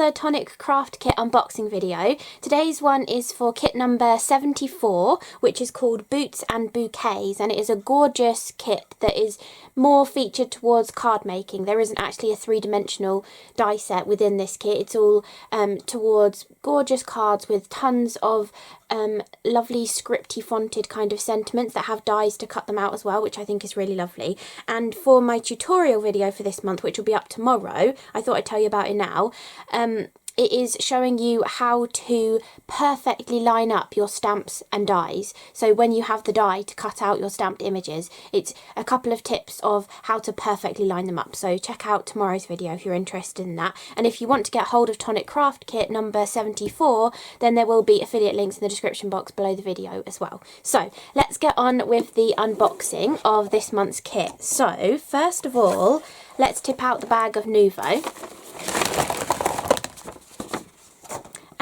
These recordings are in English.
another Tonic Craft Kit unboxing video. Today's one is for kit number 74, which is called Boots and Bouquets, and it is a gorgeous kit that is more featured towards card making. There isn't actually a three-dimensional die set within this kit. It's all towards gorgeous cards with tons of lovely scripty fonted kind of sentiments that have dies to cut them out as well, which I think is really lovely. And for my tutorial video for this month, which will be up tomorrow, I thought I'd tell you about it now. It is showing you how to perfectly line up your stamps and dies. So when you have the die to cut out your stamped images, it's a couple of tips of how to perfectly line them up. So check out tomorrow's video if you're interested in that. And if you want to get hold of Tonic Craft Kit number 74, then there will be affiliate links in the description box below the video as well. So let's get on with the unboxing of this month's kit. So first of all, let's tip out the bag of Nuvo.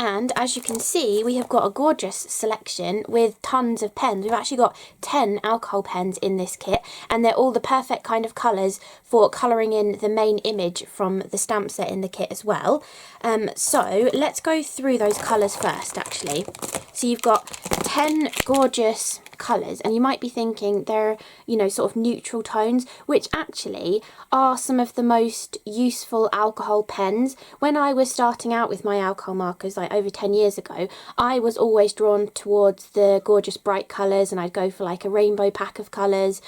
And as you can see, we have got a gorgeous selection with tons of pens. We've actually got 10 alcohol pens in this kit, and they're all the perfect kind of colours for colouring in the main image from the stamp set in the kit as well. So let's go through those colours first, actually. So you've got 10 gorgeous colours, and you might be thinking they're, you know, sort of neutral tones, which actually are some of the most useful alcohol pens. When I was starting out with my alcohol markers, like over 10 years ago, I was always drawn towards the gorgeous bright colours, and I'd go for like a rainbow pack of colours,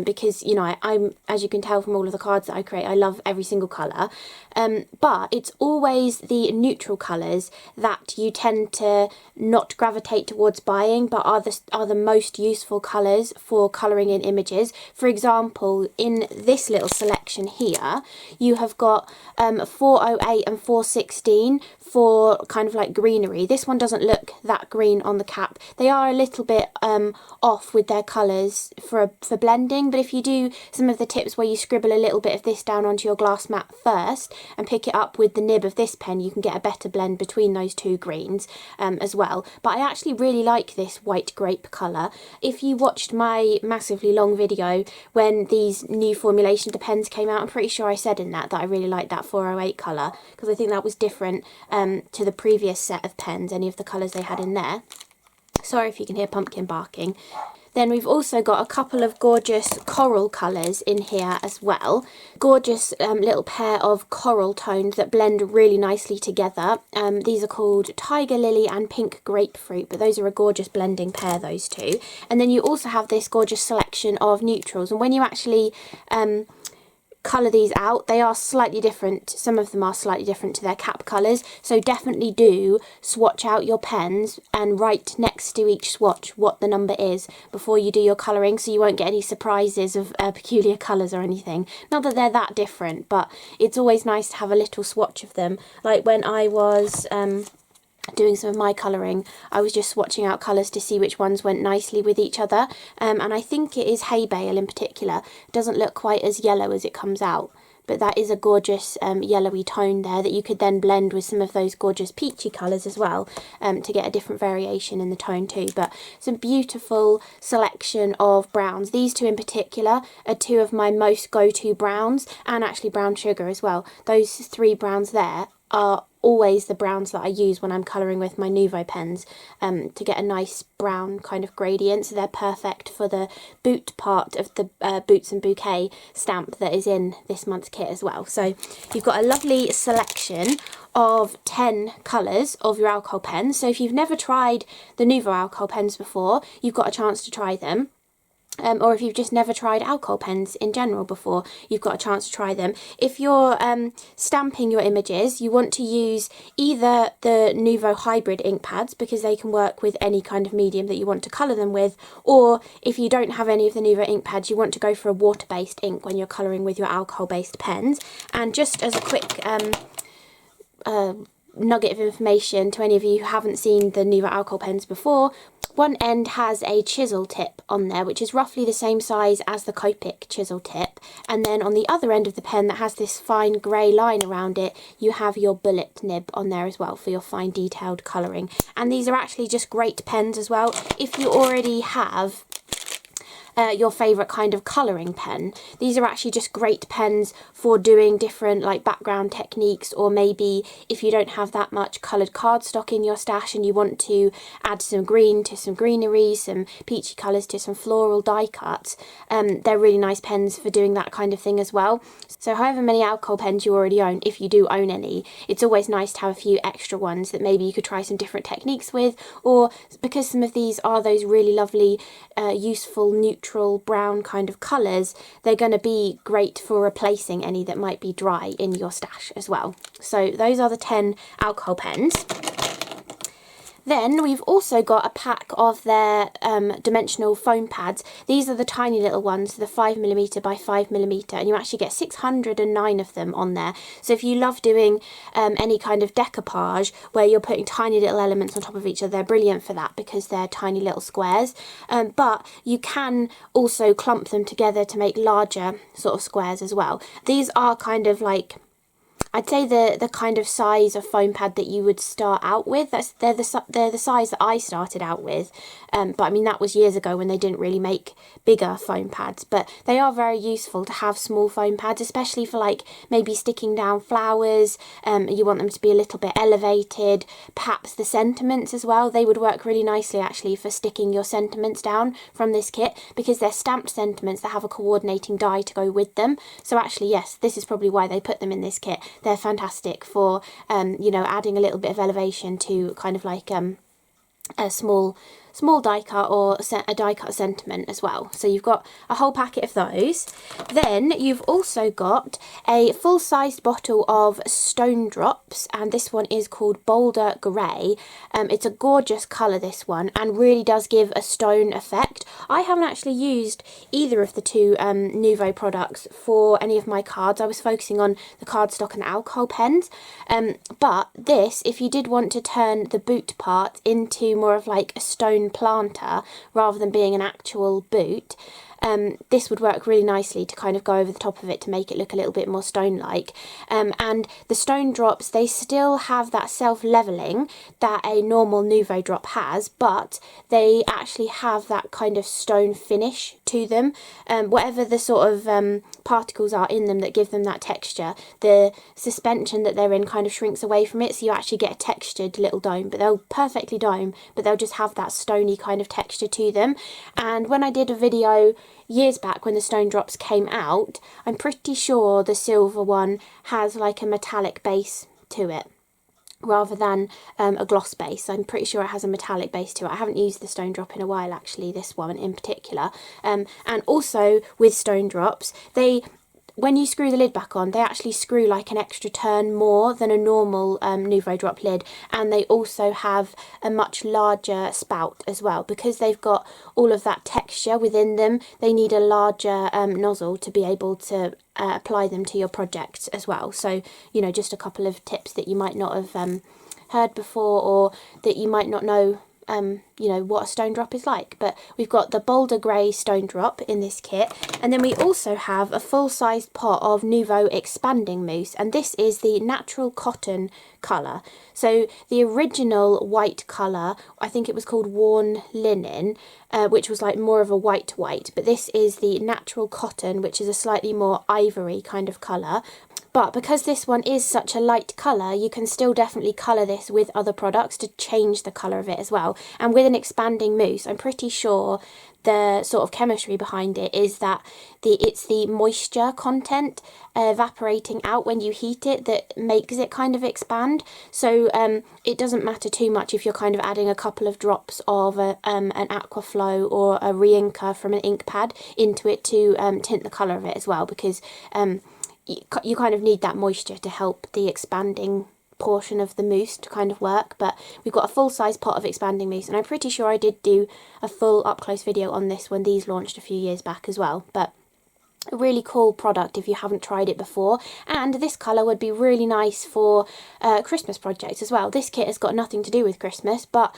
because, you know, I'm, as you can tell from all of the cards that I create, I love every single colour. But it's always the neutral colours that you tend to not gravitate towards buying, but are the most useful colours for colouring in images. For example, in this little selection here, you have got 408 and 416 for kind of like greenery. This one doesn't look that green on the cap. They are a little bit off with their colours for blending, but if you do some of the tips where you scribble a little bit of this down onto your glass mat first and pick it up with the nib of this pen, you can get a better blend between those two greens as well. But I actually really like this white grape colour. If you watched my massively long video when these new formulation to pens came out, I'm pretty sure I said in that I really liked that 408 colour, because I think that was different to the previous set of pens, any of the colours they had in there. Sorry if you can hear Pumpkin barking. Then we've also got a couple of gorgeous coral colours in here as well. Gorgeous little pair of coral tones that blend really nicely together. These are called Tiger Lily and Pink Grapefruit, but those are a gorgeous blending pair, those two. And then you also have this gorgeous selection of neutrals, and when you actually colour these out, they are slightly different. Some of them are slightly different to their cap colours, so definitely do swatch out your pens and write next to each swatch what the number is before you do your colouring, so you won't get any surprises of peculiar colours or anything. Not that they're that different, but it's always nice to have a little swatch of them. Like when I was doing some of my colouring, I was just swatching out colours to see which ones went nicely with each other, and I think it is hay bale in particular. It doesn't look quite as yellow as it comes out, but that is a gorgeous yellowy tone there that you could then blend with some of those gorgeous peachy colours as well, to get a different variation in the tone too. But some beautiful selection of browns. These two in particular are two of my most go-to browns, and actually brown sugar as well. Those three browns there are always the browns that I use when I'm colouring with my Nuvo pens, to get a nice brown kind of gradient, so they're perfect for the boot part of the Boots and Bouquet stamp that is in this month's kit as well. So you've got a lovely selection of 10 colours of your alcohol pens. So if you've never tried the Nuvo alcohol pens before, you've got a chance to try them. Or if you've just never tried alcohol pens in general before, you've got a chance to try them. If you're stamping your images, you want to use either the Nuvo hybrid ink pads, because they can work with any kind of medium that you want to colour them with, or if you don't have any of the Nuvo ink pads, you want to go for a water-based ink when you're colouring with your alcohol-based pens. And just as a quick nugget of information to any of you who haven't seen the Nuvo alcohol pens before, one end has a chisel tip on there, which is roughly the same size as the Copic chisel tip, and then on the other end of the pen that has this fine grey line around it, you have your bullet nib on there as well for your fine detailed colouring. And these are actually just great pens as well. If you already have your favourite kind of colouring pen. These are actually just great pens for doing different like background techniques, or maybe if you don't have that much coloured cardstock in your stash and you want to add some green to some greenery, some peachy colours to some floral die cuts, they're really nice pens for doing that kind of thing as well. So however many alcohol pens you already own, if you do own any, it's always nice to have a few extra ones that maybe you could try some different techniques with, or because some of these are those really lovely useful neutral brown kind of colours, they're going to be great for replacing any that might be dry in your stash as well. So those are the 10 alcohol pens. Then we've also got a pack of their dimensional foam pads. These are the tiny little ones, the 5mm by 5mm, and you actually get 609 of them on there. So if you love doing any kind of decoupage where you're putting tiny little elements on top of each other, they're brilliant for that because they're tiny little squares. But you can also clump them together to make larger sort of squares as well. These are kind of like, I'd say the kind of size of foam pad that you would start out with. They're the size that I started out with, but I mean that was years ago when they didn't really make bigger foam pads. But they are very useful to have small foam pads, especially for like maybe sticking down flowers. You want them to be a little bit elevated. Perhaps the sentiments as well. They would work really nicely actually for sticking your sentiments down from this kit, because they're stamped sentiments that have a coordinating die to go with them. So actually, yes, this is probably why they put them in this kit. They're fantastic for, you know, adding a little bit of elevation to kind of like a small die cut or a die cut sentiment as well. So you've got a whole packet of those. Then you've also got a full-sized bottle of stone drops, and this one is called Boulder Grey. It's a gorgeous colour, this one, and really does give a stone effect. I haven't actually used either of the two Nuvo products for any of my cards. I was focusing on the cardstock and alcohol pens, but this, if you did want to turn the boot part into more of like a stone planter rather than being an actual boot, this would work really nicely to kind of go over the top of it to make it look a little bit more stone-like. And the stone drops, they still have that self-leveling that a normal Nuvo drop has, but they actually have that kind of stone finish to them. Whatever the sort of particles are in them that give them that texture, the suspension that they're in kind of shrinks away from it, so you actually get a textured little dome, but they'll perfectly dome, but they'll just have that stony kind of texture to them. And when I did a video years back when the stone drops came out, I'm pretty sure the silver one has like a metallic base to it rather than a gloss base. I'm pretty sure it has a metallic base to it. I haven't used the stone drop in a while actually, this one in particular. And also with stone drops, when you screw the lid back on, they actually screw like an extra turn more than a normal Nuvo drop lid, and they also have a much larger spout as well. Because they've got all of that texture within them, they need a larger nozzle to be able to apply them to your projects as well. So, you know, just a couple of tips that you might not have heard before, or that you might not know you know, what a stone drop is like. But we've got the Boulder Grey stone drop in this kit, and then we also have a full-sized pot of Nuvo expanding mousse, and this is the natural cotton colour. So the original white colour, I think it was called worn linen, which was like more of a white, but this is the natural cotton, which is a slightly more ivory kind of colour. But because this one is such a light colour, you can still definitely colour this with other products to change the colour of it as well. And with an expanding mousse, I'm pretty sure the sort of chemistry behind it is that it's the moisture content evaporating out when you heat it that makes it kind of expand. So it doesn't matter too much if you're kind of adding a couple of drops of an Aquaflow or a re-inker from an ink pad into it to tint the colour of it as well, because you kind of need that moisture to help the expanding portion of the mousse to kind of work. But we've got a full-size pot of expanding mousse, and I'm pretty sure I did do a full up-close video on this when these launched a few years back as well. But a really cool product if you haven't tried it before, and this colour would be really nice for Christmas projects as well. This kit has got nothing to do with Christmas, but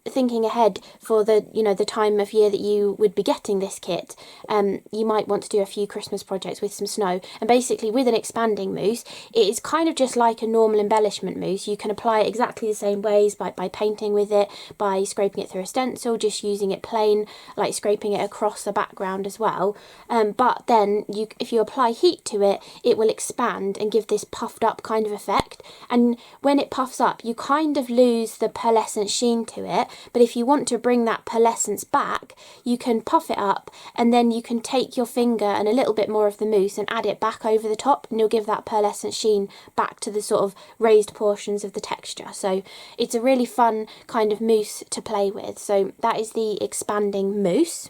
thinking ahead for the the time of year that you would be getting this kit, you might want to do a few Christmas projects with some snow. And basically with an expanding mousse, it is kind of just like a normal embellishment mousse. You can apply it exactly the same ways, by painting with it, by scraping it through a stencil, just using it plain, like scraping it across the background as well. But then if you apply heat to it, it will expand and give this puffed up kind of effect. And when it puffs up, you kind of lose the pearlescent sheen to it. But if you want to bring that pearlescence back, you can puff it up, and then you can take your finger and a little bit more of the mousse and add it back over the top, and you'll give that pearlescent sheen back to the sort of raised portions of the texture. So it's a really fun kind of mousse to play with. So that is the expanding mousse.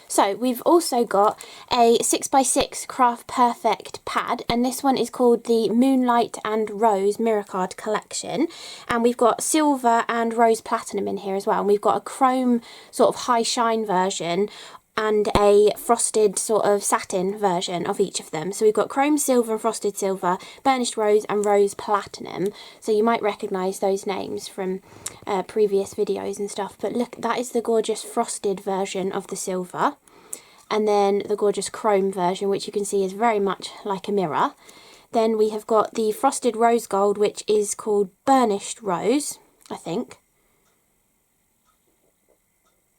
So we've also got a 6x6 Craft Perfect pad, and this one is called the Moonlight and Rose Mirror Card Collection, and we've got silver and rose platinum in here as well, and we've got a chrome sort of high shine version and a frosted sort of satin version of each of them. So we've got chrome silver and frosted silver, burnished rose and rose platinum. So you might recognise those names from previous videos and stuff. But look, that is the gorgeous frosted version of the silver. And then the gorgeous chrome version, which you can see is very much like a mirror. Then we have got the frosted rose gold, which is called burnished rose, I think.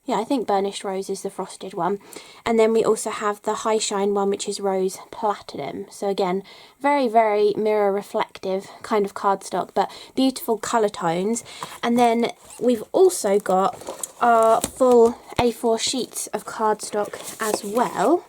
Yeah, I think burnished rose is the frosted one. And then we also have the high shine one, which is rose platinum. So again, very, very mirror reflective kind of cardstock, but beautiful colour tones. And then we've also got our full A4 sheets of cardstock as well,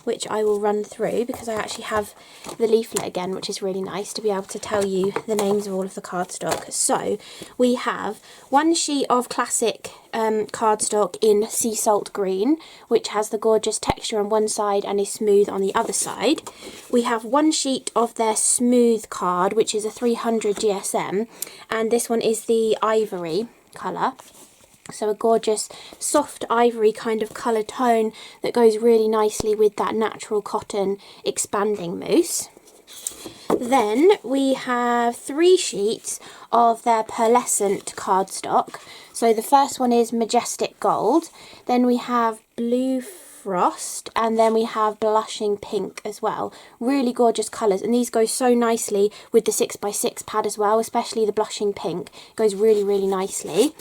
which I will run through because I actually have the leaflet again, which is really nice to be able to tell you the names of all of the cardstock. So we have one sheet of classic cardstock in sea salt green, which has the gorgeous texture on one side and is smooth on the other side. We have one sheet of their smooth card, which is a 300 GSM, and this one is the ivory colour. So a gorgeous soft ivory kind of colour tone that goes really nicely with that natural cotton expanding mousse. Then we have 3 sheets of their pearlescent cardstock. So the first one is Majestic Gold, then we have Blue Frost, and then we have Blushing Pink as well. Really gorgeous colours, and these go so nicely with the 6x6 pad as well, especially the Blushing Pink. It goes really, really nicely.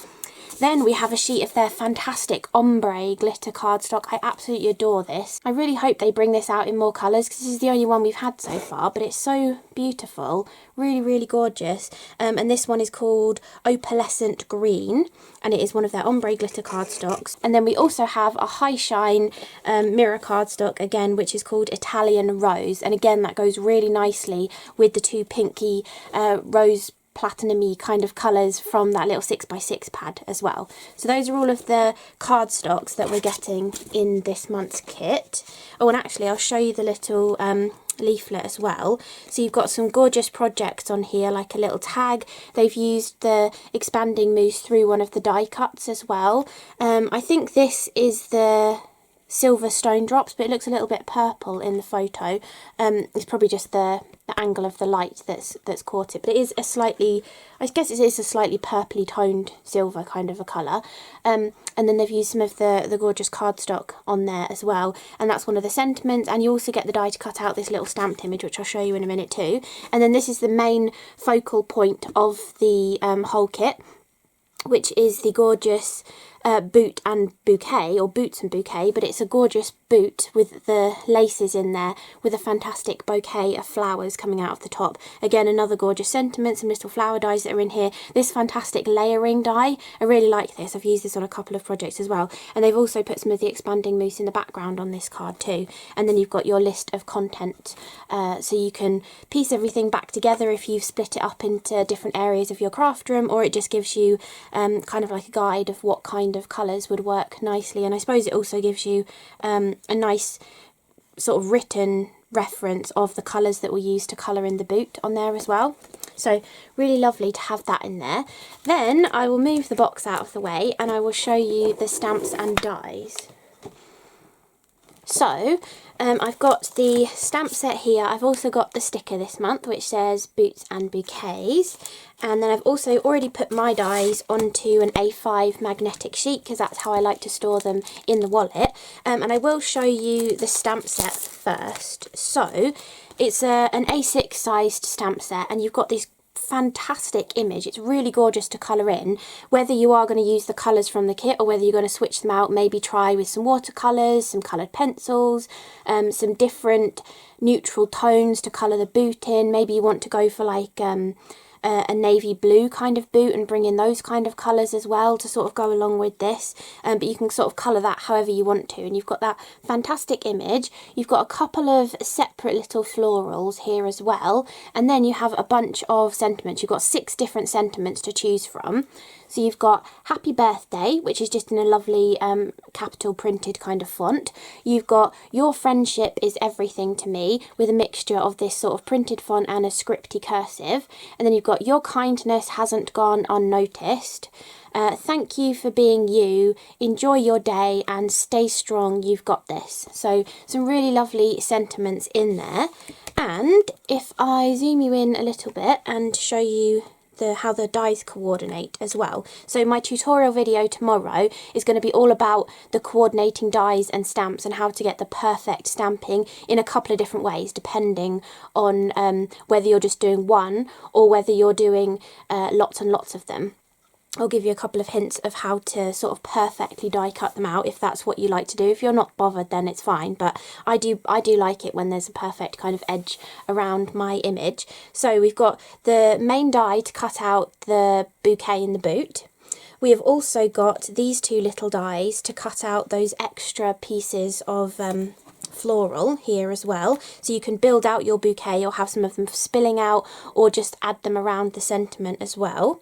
Then we have a sheet of their fantastic ombre glitter cardstock. I absolutely adore this. I really hope they bring this out in more colours because this is the only one we've had so far, but it's so beautiful. Really, really gorgeous. And this one is called Opalescent Green, and it is one of their ombre glitter cardstocks. And then we also have a high shine mirror cardstock again, which is called Italian Rose. And again, that goes really nicely with the 2 pinky rose platinum-y kind of colours from that little 6x6 pad as well. So those are all of the cardstocks that we're getting in this month's kit. Oh, and actually I'll show you the little leaflet as well. So you've got some gorgeous projects on here, like a little tag. They've used the expanding mousse through one of the die cuts as well. I think this is the silver stone drops, but it looks a little bit purple in the photo. It's probably just the angle of the light that's caught it, but it is a slightly, I guess it is a slightly purpley toned silver kind of a colour. And then they've used some of the gorgeous cardstock on there as well, and that's one of the sentiments. And you also get the die to cut out this little stamped image, which I'll show you in a minute too. And then this is the main focal point of the whole kit, which is the gorgeous boot and bouquet, or boots and bouquet, but it's a gorgeous boot with the laces in there with a fantastic bouquet of flowers coming out of the top. Again, another gorgeous sentiment, some little flower dies that are in here. This fantastic layering die, I really like this. I've used this on a couple of projects as well. And they've also put some of the expanding mousse in the background on this card too. And then you've got your list of content, so you can piece everything back together if you've split it up into different areas of your craft room, or it just gives you kind of like a guide of what kind of colours would work nicely. And I suppose it also gives you a nice sort of written reference of the colours that we'll use to colour in the boot on there as well. So really lovely to have that in there. Then I will move the box out of the way and I will show you the stamps and dies. So I've got the stamp set here. I've also got the sticker this month which says Boots and Bouquets, and then I've also already put my dies onto an A5 magnetic sheet because that's how I like to store them in the wallet. And I will show you the stamp set first. So it's an A6 sized stamp set, and you've got this fantastic image. It's really gorgeous to colour in, whether you are going to use the colours from the kit or whether you're going to switch them out, maybe try with some watercolours, some coloured pencils, some different neutral tones to colour the boot in. Maybe you want to go for like a navy blue kind of boot and bring in those kind of colours as well to sort of go along with this, but you can sort of colour that however you want to. And you've got that fantastic image. You've got a couple of separate little florals here as well, and then you have a bunch of sentiments. You've got 6 different sentiments to choose from. So you've got Happy Birthday, which is just in a lovely capital printed kind of font. You've got Your Friendship is Everything to Me, with a mixture of this sort of printed font and a scripty cursive. And then you've got Your Kindness Hasn't Gone Unnoticed. Thank you for being you, enjoy your day, and stay strong, you've got this. So some really lovely sentiments in there. And if I zoom you in a little bit and show you how the dies coordinate as well. So my tutorial video tomorrow is going to be all about the coordinating dies and stamps and how to get the perfect stamping in a couple of different ways, depending on whether you're just doing one or whether you're doing lots and lots of them. I'll give you a couple of hints of how to sort of perfectly die cut them out if that's what you like to do. If you're not bothered, then it's fine, but I do like it when there's a perfect kind of edge around my image. So we've got the main die to cut out the bouquet in the boot. We have also got these 2 little dies to cut out those extra pieces of floral here as well, so you can build out your bouquet or have some of them spilling out or just add them around the sentiment as well.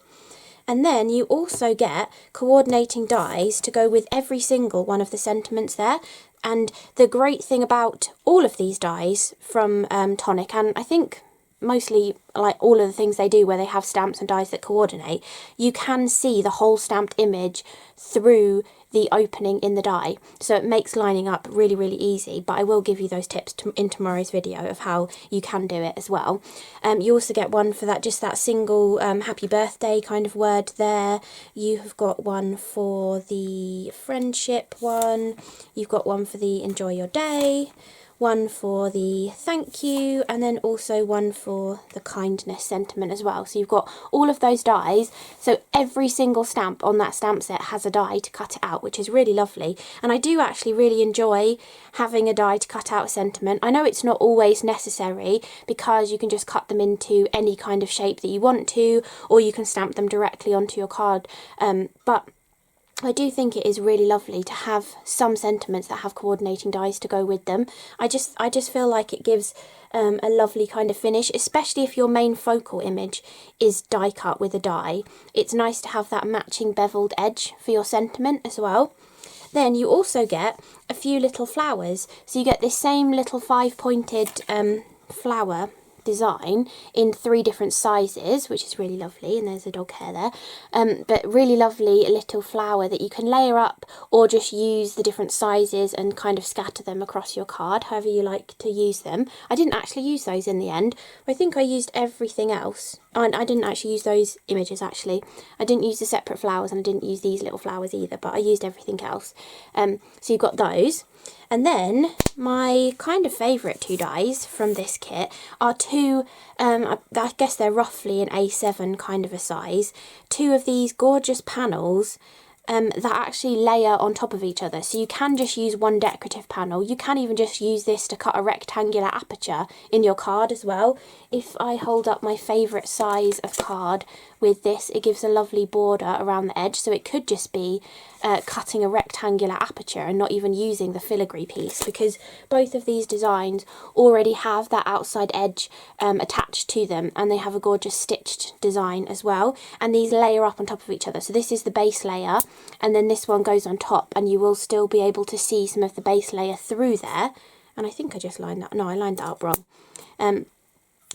And then you also get coordinating dies to go with every single one of the sentiments there. And the great thing about all of these dies from Tonic, and I think mostly like all of the things they do where they have stamps and dies that coordinate, you can see the whole stamped image through the opening in the die, so it makes lining up really, really easy. But I will give you those tips in tomorrow's video of how you can do it as well. You also get one for that, just that single happy birthday kind of word there. You have got one for the friendship one, you've got one for the enjoy your day, one for the thank you, and then also one for the kindness sentiment as well. So you've got all of those dies, so every single stamp on that stamp set has a die to cut it out, which is really lovely. And I do actually really enjoy having a die to cut out a sentiment. I know it's not always necessary because you can just cut them into any kind of shape that you want to, or you can stamp them directly onto your card, but I do think it is really lovely to have some sentiments that have coordinating dies to go with them. I just feel like it gives a lovely kind of finish, especially if your main focal image is die cut with a die. It's nice to have that matching beveled edge for your sentiment as well. Then you also get a few little flowers. So you get this same little 5-pointed flower design in 3 different sizes, which is really lovely, and there's a dog hair there, but really lovely little flower that you can layer up or just use the different sizes and kind of scatter them across your card however you like to use them. I didn't actually use those in the end. I think I used everything else. I didn't actually use those images actually. I didn't use the separate flowers and I didn't use these little flowers either, but I used everything else. So you've got those. And then my kind of favourite 2 dies from this kit are 2, I guess they're roughly an A7 kind of a size, 2 of these gorgeous panels that actually layer on top of each other. So you can just use one decorative panel. You can even just use this to cut a rectangular aperture in your card as well. If I hold up my favourite size of card with this, it gives a lovely border around the edge, so it could just be cutting a rectangular aperture and not even using the filigree piece, because both of these designs already have that outside edge attached to them, and they have a gorgeous stitched design as well, and these layer up on top of each other. So this is the base layer, and then this one goes on top, and you will still be able to see some of the base layer through there. And I think I just lined that, no, I lined that up wrong.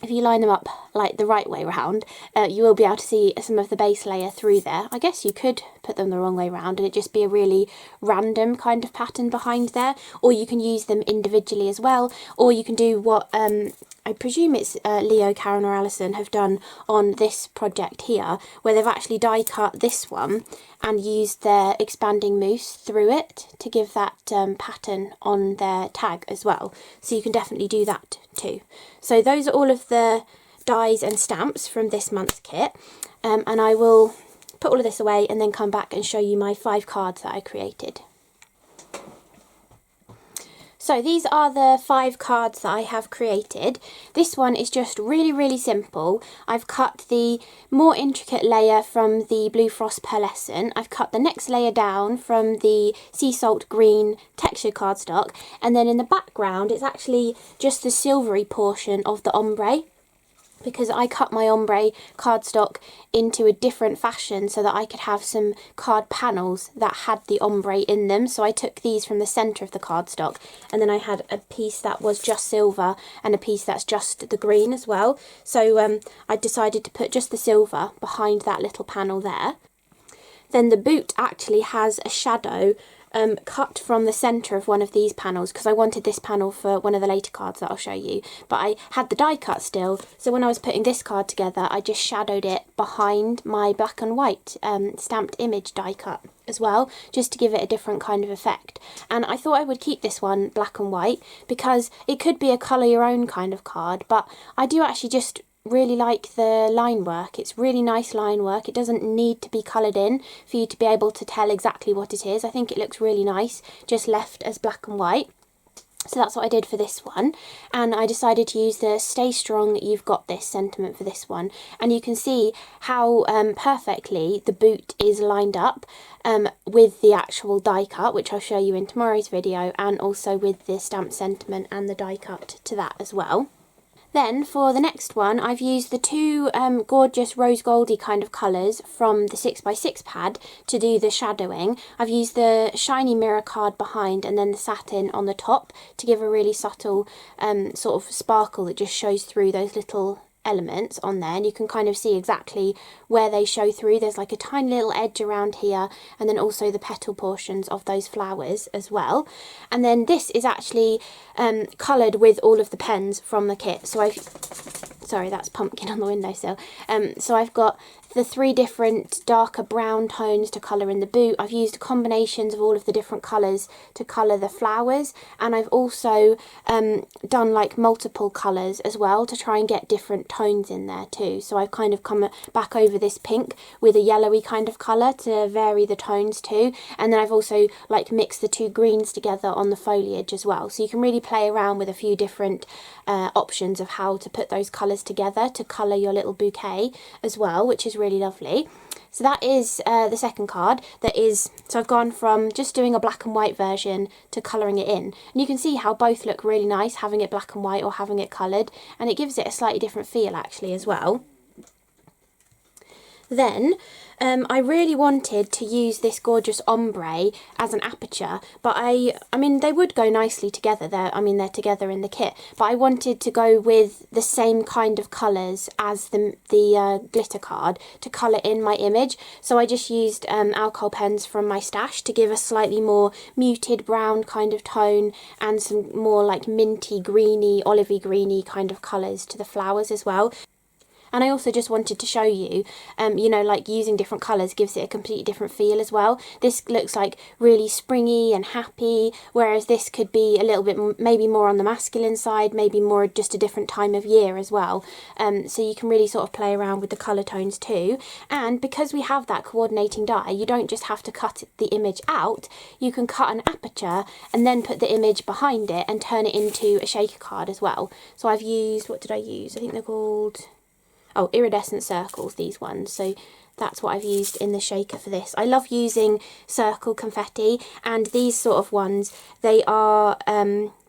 if you line them up like the right way round, you will be able to see some of the base layer through there. I guess you could put them the wrong way round and it'd just be a really random kind of pattern behind there, or you can use them individually as well, or you can do what I presume it's Leo, Karen or Alison have done on this project here, where they've actually die cut this one and used their expanding mousse through it to give that pattern on their tag as well. So you can definitely do that too. So those are all of the dies and stamps from this month's kit, and I will put all of this away and then come back and show you my 5 cards that I created. So these are the 5 cards that I have created. This one is just really simple. I've cut the more intricate layer from the Blue Frost Pearlescent. I've cut the next layer down from the Sea Salt Green textured cardstock, and then in the background it's actually just the silvery portion of the ombre, because I cut my ombre cardstock into a different fashion so that I could have some card panels that had the ombre in them. So I took these from the centre of the cardstock, and then I had a piece that was just silver and a piece that's just the green as well. So I decided to put just the silver behind that little panel there. Then the boot actually has a shadow cut from the centre of one of these panels, because I wanted this panel for one of the later cards that I'll show you, but I had the die cut still, so when I was putting this card together I just shadowed it behind my black and white stamped image die cut as well, just to give it a different kind of effect. And I thought I would keep this one black and white because it could be a colour your own kind of card, but I do actually just really like the line work. It's really nice line work. It doesn't need to be coloured in for you to be able to tell exactly what it is. I think it looks really nice just left as black and white. So that's what I did for this one, and I decided to use the Stay Strong, You've Got This sentiment for this one, and you can see how perfectly the boot is lined up with the actual die cut, which I'll show you in tomorrow's video, and also with the stamp sentiment and the die cut to that as well. Then for the next one, I've used the 2 gorgeous rose goldy kind of colours from the 6x6 pad to do the shadowing. I've used the shiny mirror card behind and then the satin on the top to give a really subtle sort of sparkle that just shows through those little elements on there, and you can kind of see exactly where they show through. There's like a tiny little edge around here, and then also the petal portions of those flowers as well. And then this is actually coloured with all of the pens from the kit. So sorry, that's pumpkin on the windowsill. So I've got the 3 different darker brown tones to colour in the boot. I've used combinations of all of the different colours to colour the flowers, and I've also done like multiple colours as well to try and get different tones in there too. So I've kind of come back over this pink with a yellowy kind of colour to vary the tones too, and then I've also like mixed the 2 greens together on the foliage as well. So you can really play around with a few different options of how to put those colours together to colour your little bouquet as well, which is really lovely. So that is the second card. So I've gone from just doing a black and white version to colouring it in, and you can see how both look really nice having it black and white or having it coloured, and it gives it a slightly different feel actually as well. Then I really wanted to use this gorgeous ombre as an aperture, but I mean they would go nicely together. They're together in the kit, but I wanted to go with the same kind of colours as the glitter card to colour in my image. So I just used alcohol pens from my stash to give a slightly more muted brown kind of tone and some more like minty, greeny, olivey greeny kind of colours to the flowers as well. And I also just wanted to show you, you know, like using different colours gives it a completely different feel as well. This looks like really springy and happy, whereas this could be a little bit maybe more on the masculine side, maybe more just a different time of year as well. So you can really sort of play around with the colour tones too. And because we have that coordinating die, you don't just have to cut the image out, you can cut an aperture and then put the image behind it and turn it into a shaker card as well. So I've used, what did I use? I think they're called... oh, iridescent circles, these ones. So that's what I've used in the shaker for this. I love using circle confetti, and these sort of ones, they are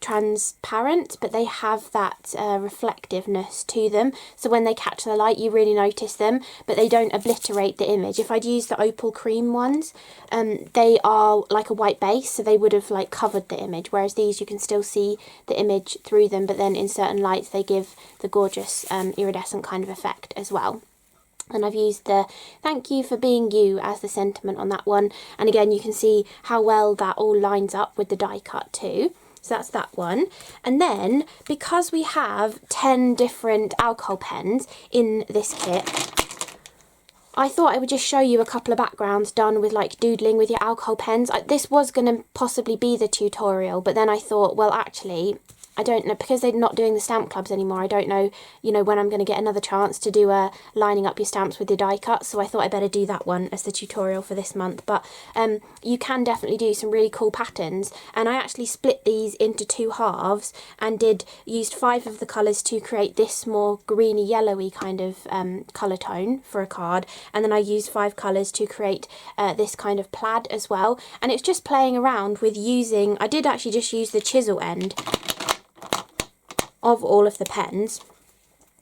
transparent, but they have that reflectiveness to them, so when they catch the light you really notice them, but they don't obliterate the image. If I'd used the opal cream ones, they are like a white base, so they would have like covered the image, whereas these you can still see the image through them, but then in certain lights they give the gorgeous iridescent kind of effect as well. And I've used the "thank you for being you" as the sentiment on that one, and again you can see how well that all lines up with the die cut too. So that's that one. And then, because we have 10 different alcohol pens in this kit, I thought I would just show you a couple of backgrounds done with like doodling with your alcohol pens. This was going to possibly be the tutorial, but then I thought, well, actually, I don't know, because they're not doing the stamp clubs anymore, I don't know, you know, when I'm going to get another chance to do lining up your stamps with your die cuts, so I thought I'd better do that one as the tutorial for this month. But you can definitely do some really cool patterns, and I actually split these into 2 halves and used 5 of the colours to create this more greeny yellowy kind of colour tone for a card, and then I used 5 colours to create this kind of plaid as well. And it's just playing around with using, I did actually just use the chisel end of all of the pens,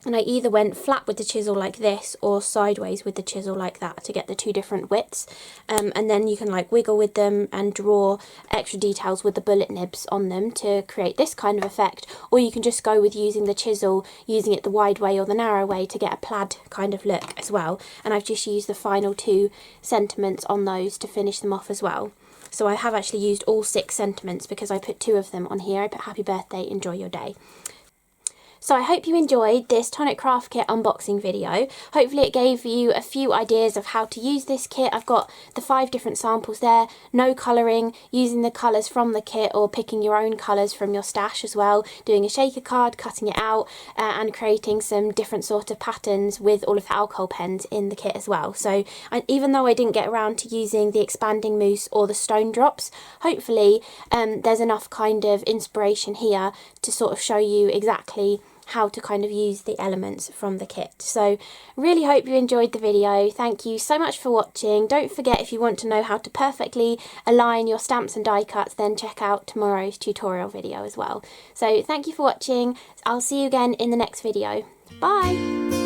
and I either went flat with the chisel like this or sideways with the chisel like that to get the 2 different widths, and then you can like wiggle with them and draw extra details with the bullet nibs on them to create this kind of effect, or you can just go with using the chisel, using it the wide way or the narrow way to get a plaid kind of look as well. And I've just used the final 2 sentiments on those to finish them off as well. So I have actually used all 6 sentiments because I put 2 of them on here. I put happy birthday, enjoy your day. So I hope you enjoyed this Tonic Craft Kit unboxing video. Hopefully it gave you a few ideas of how to use this kit. I've got the 5 different samples there, no colouring, using the colours from the kit or picking your own colours from your stash as well, doing a shaker card, cutting it out, and creating some different sort of patterns with all of the alcohol pens in the kit as well. So even though I didn't get around to using the expanding mousse or the stone drops, hopefully there's enough kind of inspiration here to sort of show you exactly how to kind of use the elements from the kit. So really hope you enjoyed the video. Thank you so much for watching. Don't forget, if you want to know how to perfectly align your stamps and die cuts, then check out tomorrow's tutorial video as well. So thank you for watching. I'll see you again in the next video. Bye!